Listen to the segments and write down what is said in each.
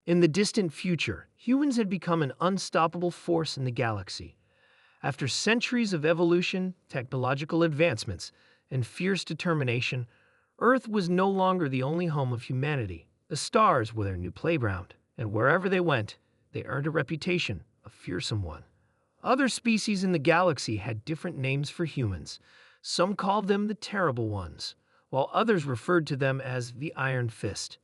In the distant future, humans had become an unstoppable force in the galaxy. After centuries of evolution, technological advancements, and fierce determination, Earth was no longer the only home of humanity. The stars were their new playground, and wherever they went, they earned a reputation, a fearsome one. Other species in the galaxy had different names for humans. Some called them the Terrible Ones, while others referred to them as the Iron Fist.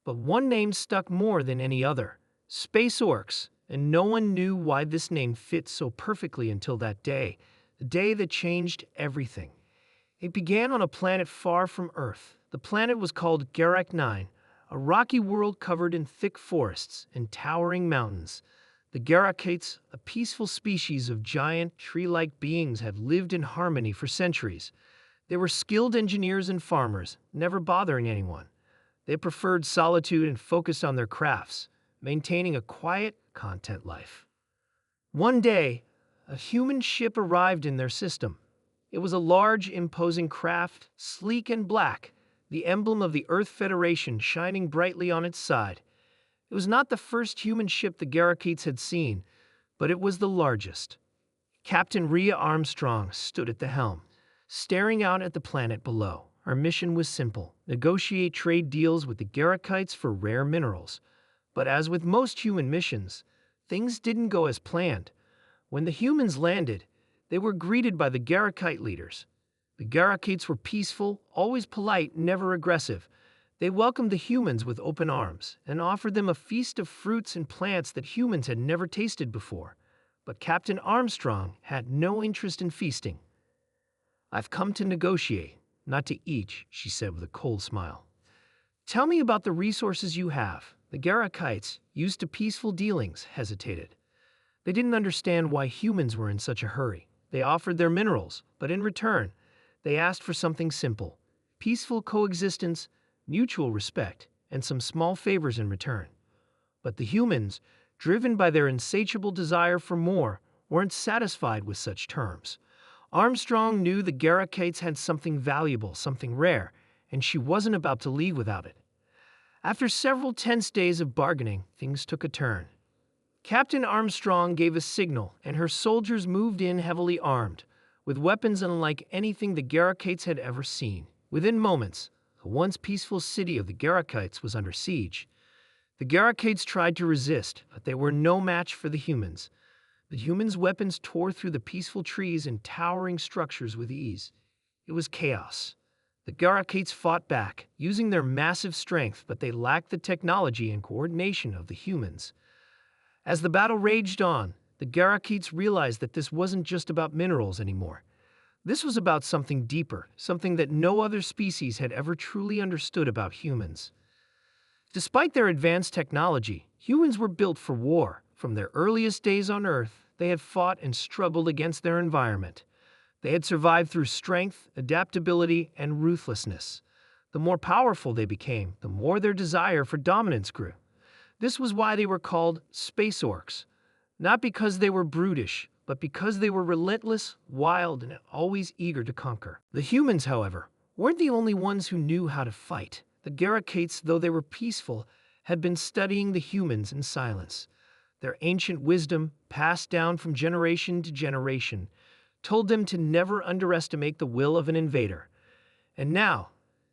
But one name stuck more than any other: Space Orcs, and no one knew why this name fit so perfectly until that day, the day that changed everything. It began on a planet far from Earth. The planet was called Garak 9, a rocky world covered in thick forests and towering mountains. The Garakates, a peaceful species of giant, tree-like beings, had lived in harmony for centuries. They were skilled engineers and farmers, never bothering anyone. They preferred solitude and focused on their crafts, maintaining a quiet, content life. One day, a human ship arrived in their system. It was a large, imposing craft, sleek and black, the emblem of the Earth Federation shining brightly on its side. It was not the first human ship the Garakates had seen, but it was the largest. Captain Rhea Armstrong stood at the helm, staring out at the planet below. Our mission was simple: negotiate trade deals with the Garakates for rare minerals. But as with most human missions, things didn't go as planned. When the humans landed, they were greeted by the Garakite leaders. The Garakates were peaceful, always polite, never aggressive. They welcomed the humans with open arms and offered them a feast of fruits and plants that humans had never tasted before. But Captain Armstrong had no interest in feasting. "I've come to negotiate, not to eat," she said with a cold smile. "Tell me about the resources you have." The Garakites, used to peaceful dealings, hesitated. They didn't understand why humans were in such a hurry. They offered their minerals, but in return, they asked for something simple: peaceful coexistence, mutual respect, and some small favors in return. But the humans, driven by their insatiable desire for more, weren't satisfied with such terms. Armstrong knew the Garakates had something valuable, something rare, and she wasn't about to leave without it. After several tense days of bargaining, things took a turn. Captain Armstrong gave a signal, and her soldiers moved in heavily armed, with weapons unlike anything the Garakates had ever seen. Within moments, the once peaceful city of the Garakates was under siege. The Garakates tried to resist, but they were no match for the humans. The humans' weapons tore through the peaceful trees and towering structures with ease. It was chaos. The Garakates fought back, using their massive strength, but they lacked the technology and coordination of the humans. As the battle raged on, the Garakates realized that this wasn't just about minerals anymore. This was about something deeper, something that no other species had ever truly understood about humans. Despite their advanced technology, humans were built for war. From their earliest days on Earth, they had fought and struggled against their environment. They had survived through strength, adaptability, and ruthlessness. The more powerful they became, the more their desire for dominance grew. This was why they were called Space Orcs, not because they were brutish, but because they were relentless, wild, and always eager to conquer. The humans, however, weren't the only ones who knew how to fight. The Garakates, though they were peaceful, had been studying the humans in silence. Their ancient wisdom, passed down from generation to generation, told them to never underestimate the will of an invader. And now,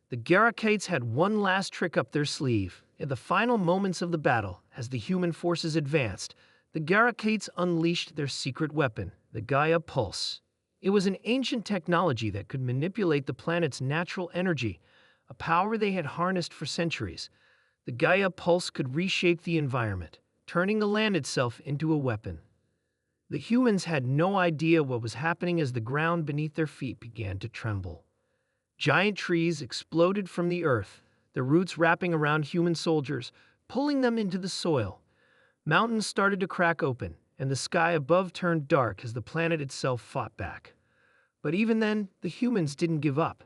the Garakates had one last trick up their sleeve. In the final moments of the battle, as the human forces advanced, the Garakates unleashed their secret weapon, the Gaia Pulse. It was an ancient technology that could manipulate the planet's natural energy, a power they had harnessed for centuries. The Gaia Pulse could reshape the environment, turning the land itself into a weapon. The humans had no idea what was happening as the ground beneath their feet began to tremble. Giant trees exploded from the earth, their roots wrapping around human soldiers, pulling them into the soil. Mountains started to crack open, and the sky above turned dark as the planet itself fought back. But even then, the humans didn't give up.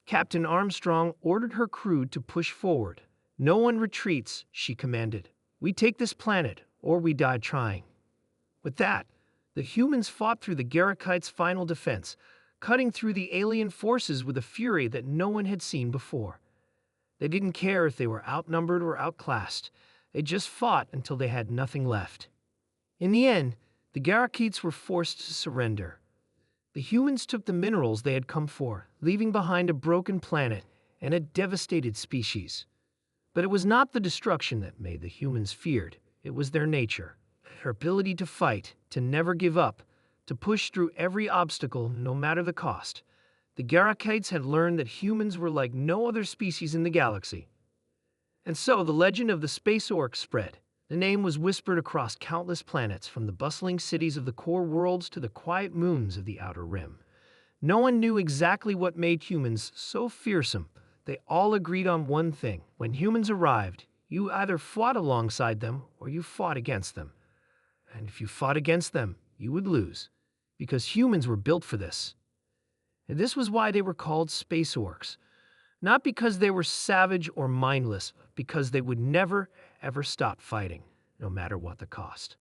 Captain Armstrong ordered her crew to push forward. "No one retreats," she commanded. "We take this planet, or we die trying." With that, the humans fought through the Garakates' final defense, cutting through the alien forces with a fury that no one had seen before. They didn't care if they were outnumbered or outclassed. They just fought until they had nothing left. In the end, the Garakites were forced to surrender. The humans took the minerals they had come for, leaving behind a broken planet and a devastated species. But it was not the destruction that made the humans feared. It was their nature, their ability to fight, to never give up, to push through every obstacle, no matter the cost. The Garakites had learned that humans were like no other species in the galaxy. And so the legend of the space orcs spread. The name was whispered across countless planets, from the bustling cities of the core worlds to the quiet moons of the outer rim. No one knew exactly what made humans so fearsome. They all agreed on one thing. When humans arrived, you either fought alongside them or you fought against them. And if you fought against them, you would lose, because humans were built for this. And this was why they were called space orcs. Not because they were savage or mindless, because they would never, ever stop fighting, no matter what the cost.